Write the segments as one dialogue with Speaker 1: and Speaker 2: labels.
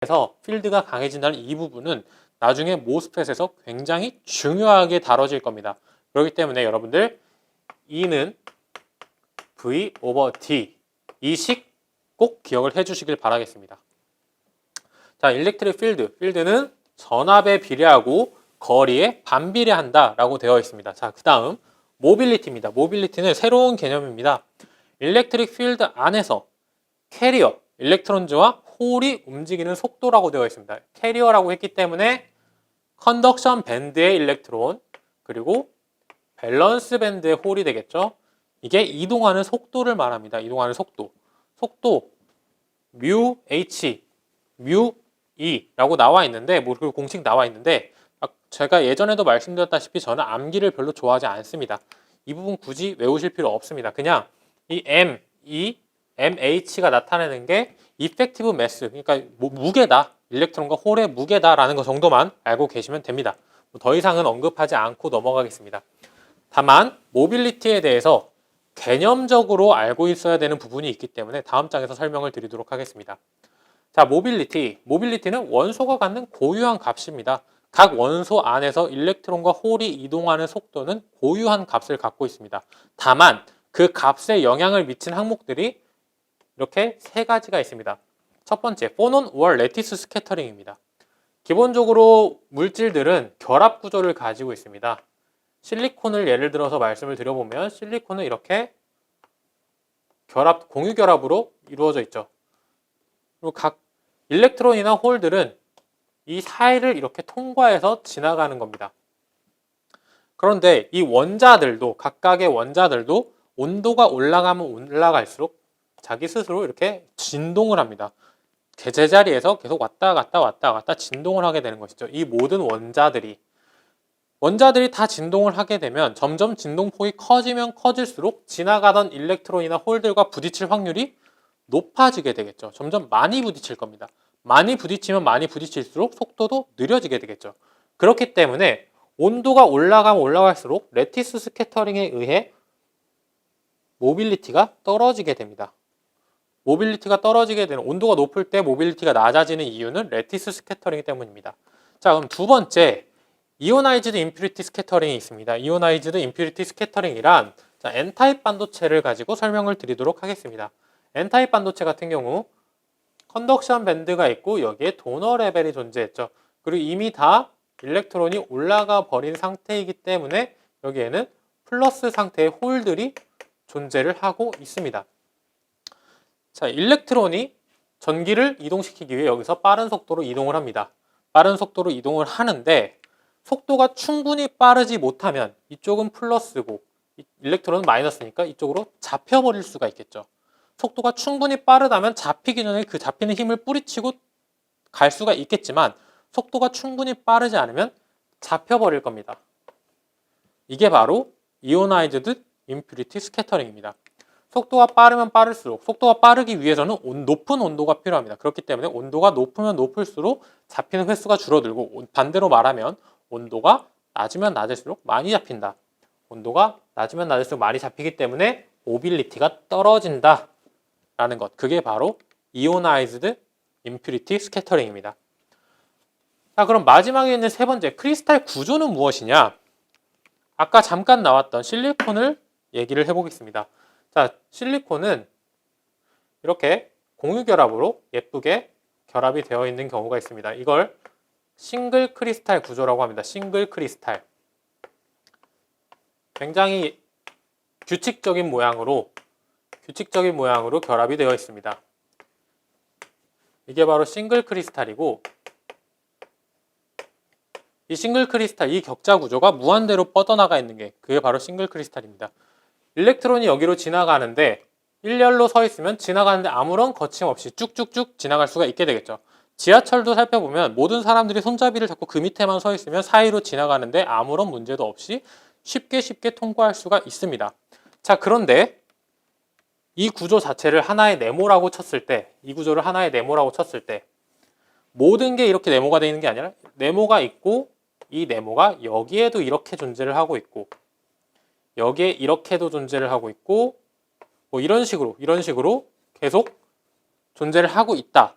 Speaker 1: 그래서 필드가 강해진다는 이 부분은 나중에 모스펫에서 굉장히 중요하게 다뤄질 겁니다. 그렇기 때문에 여러분들 E는 V over D 이 식 꼭 기억을 해주시길 바라겠습니다. 자, 일렉트릭 필드는 전압에 비례하고 거리에 반비례한다 라고 되어 있습니다. 자, 그 다음 모빌리티입니다. 모빌리티는 새로운 개념입니다. 일렉트릭 필드 안에서 캐리어, 일렉트론즈와 홀이 움직이는 속도라고 되어 있습니다. 캐리어라고 했기 때문에 컨덕션 밴드의 일렉트론 그리고 밸런스 밴드의 홀이 되겠죠. 이게 이동하는 속도를 말합니다. 이동하는 속도 뮤 H, 뮤 E라고 나와 있는데 그 공식 나와 있는데 제가 예전에도 말씀드렸다시피 저는 암기를 별로 좋아하지 않습니다. 이 부분 굳이 외우실 필요 없습니다. 그냥 이 M, E, MH가 나타내는 게 이펙티브 매스, 그러니까 무게다, 일렉트론과 홀의 무게다라는 것 정도만 알고 계시면 됩니다. 더 이상은 언급하지 않고 넘어가겠습니다. 다만 모빌리티에 대해서 개념적으로 알고 있어야 되는 부분이 있기 때문에 다음 장에서 설명을 드리도록 하겠습니다. 자, 모빌리티는 원소가 갖는 고유한 값입니다. 각 원소 안에서 일렉트론과 홀이 이동하는 속도는 고유한 값을 갖고 있습니다. 다만 그 값에 영향을 미친 항목들이 이렇게 세 가지가 있습니다. 첫 번째, 포논 월 레티스 스캐터링입니다. 기본적으로 물질들은 결합 구조를 가지고 있습니다. 실리콘을 예를 들어서 말씀을 드려보면 실리콘은 이렇게 공유 결합으로 이루어져 있죠. 그리고 각 일렉트론이나 홀들은 이 사이를 이렇게 통과해서 지나가는 겁니다. 그런데 이 원자들도 각각의 원자들도 온도가 올라가면 올라갈수록 자기 스스로 이렇게 진동을 합니다. 제자리에서 계속 왔다 갔다 진동을 하게 되는 것이죠. 이 모든 원자들이 다 진동을 하게 되면 점점 진동폭이 커지면 커질수록 지나가던 일렉트론이나 홀들과 부딪힐 확률이 높아지게 되겠죠. 점점 많이 부딪힐 겁니다. 많이 부딪히면 많이 부딪힐수록 속도도 느려지게 되겠죠. 그렇기 때문에 온도가 올라가면 올라갈수록 레티스 스캐터링에 의해 모빌리티가 떨어지게 됩니다. 모빌리티가 떨어지게 되는, 온도가 높을 때 모빌리티가 낮아지는 이유는 레티스 스캐터링 때문입니다. 자, 그럼 두 번째, 이오나이즈드 임퓨리티 스캐터링이 있습니다. 이오나이즈드 임퓨리티 스캐터링이란 N타입 반도체를 가지고 설명을 드리도록 하겠습니다. N타입 반도체 같은 경우 컨덕션 밴드가 있고 여기에 도너 레벨이 존재했죠. 그리고 이미 다 일렉트론이 올라가 버린 상태이기 때문에 여기에는 플러스 상태의 홀들이 존재를 하고 있습니다. 자, 일렉트론이 전기를 이동시키기 위해 여기서 빠른 속도로 이동을 합니다. 빠른 속도로 이동을 하는데 속도가 충분히 빠르지 못하면 이쪽은 플러스고 일렉트론은 마이너스니까 이쪽으로 잡혀버릴 수가 있겠죠. 속도가 충분히 빠르다면 잡히기 전에 그 잡히는 힘을 뿌리치고 갈 수가 있겠지만 속도가 충분히 빠르지 않으면 잡혀버릴 겁니다. 이게 바로 이오나이즈드 임퓨리티 스캐터링입니다. 속도가 빠르면 빠를수록 속도가 빠르기 위해서는 높은 온도가 필요합니다. 그렇기 때문에 온도가 높으면 높을수록 잡히는 횟수가 줄어들고 반대로 말하면 온도가 낮으면 낮을수록 많이 잡힌다. 온도가 낮으면 낮을수록 많이 잡히기 때문에 모빌리티가 떨어진다 라는 것, 그게 바로 이오나이즈드 임퓨리티 스캐터링입니다. 자, 그럼 마지막에 있는 세 번째, 크리스탈 구조는 무엇이냐? 아까 잠깐 나왔던 실리콘을 얘기를 해보겠습니다. 자, 실리콘은 이렇게 공유 결합으로 예쁘게 결합이 되어 있는 경우가 있습니다. 이걸 싱글 크리스탈 구조라고 합니다. 싱글 크리스탈. 굉장히 규칙적인 모양으로 결합이 되어 있습니다. 이게 바로 싱글 크리스탈이고, 이 싱글 크리스탈, 이 격자 구조가 무한대로 뻗어나가 있는 게 그게 바로 싱글 크리스탈입니다. 일렉트론이 여기로 지나가는데 일렬로 서 있으면 지나가는데 아무런 거침없이 쭉쭉쭉 지나갈 수가 있게 되겠죠. 지하철도 살펴보면 모든 사람들이 손잡이를 잡고 그 밑에만 서 있으면 사이로 지나가는데 아무런 문제도 없이 쉽게 통과할 수가 있습니다. 자, 그런데 이 구조 자체를 하나의 네모라고 쳤을 때, 이 구조를 하나의 네모라고 쳤을 때 모든 게 이렇게 네모가 되어 있는 게 아니라 네모가 있고 이 네모가 여기에도 이렇게 존재를 하고 있고 여기에 이렇게도 존재를 하고 있고 뭐 이런 식으로 계속 존재를 하고 있다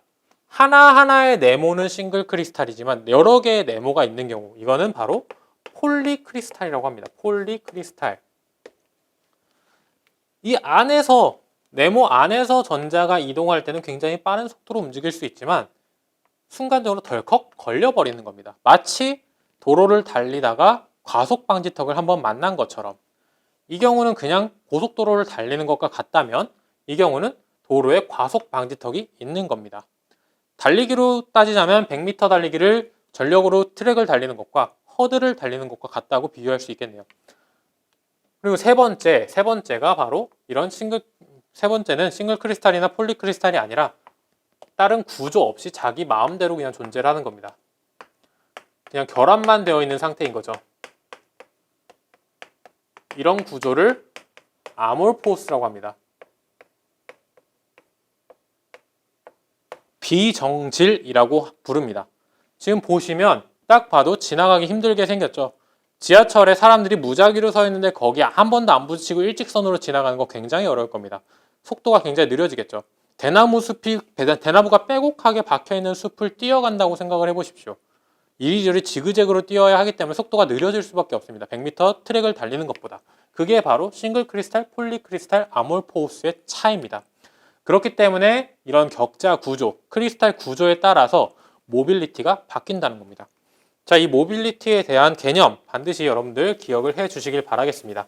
Speaker 1: 하나하나의 네모는 싱글 크리스탈이지만 여러 개의 네모가 있는 경우, 이거는 바로 폴리크리스탈이라고 합니다. 폴리크리스탈. 이 안에서, 네모 안에서 전자가 이동할 때는 굉장히 빠른 속도로 움직일 수 있지만 순간적으로 덜컥 걸려버리는 겁니다. 마치 도로를 달리다가 과속 방지턱을 한번 만난 것처럼. 이 경우는 그냥 고속도로를 달리는 것과 같다면 이 경우는 도로에 과속 방지턱이 있는 겁니다. 달리기로 따지자면 100m 달리기를 전력으로 트랙을 달리는 것과 허들을 달리는 것과 같다고 비교할 수 있겠네요. 그리고 세 번째가 바로 이런 세 번째는 싱글 크리스탈이나 폴리 크리스탈이 아니라 다른 구조 없이 자기 마음대로 그냥 존재를 하는 겁니다. 그냥 결합만 되어 있는 상태인 거죠. 이런 구조를 아몰포스라고 합니다. 비정질이라고 부릅니다. 지금 보시면 딱 봐도 지나가기 힘들게 생겼죠. 지하철에 사람들이 무작위로 서 있는데 거기 한 번도 안 부딪히고 일직선으로 지나가는 거 굉장히 어려울 겁니다. 속도가 굉장히 느려지겠죠. 대나무가 빼곡하게 박혀있는 숲을 뛰어간다고 생각을 해보십시오. 이리저리 지그재그로 뛰어야 하기 때문에 속도가 느려질 수밖에 없습니다. 100m 트랙을 달리는 것보다. 그게 바로 싱글 크리스탈, 폴리 크리스탈, 아몰포스의 차이입니다. 그렇기 때문에 이런 격자 구조, 크리스탈 구조에 따라서 모빌리티가 바뀐다는 겁니다. 자, 이 모빌리티에 대한 개념 반드시 여러분들 기억을 해 주시길 바라겠습니다.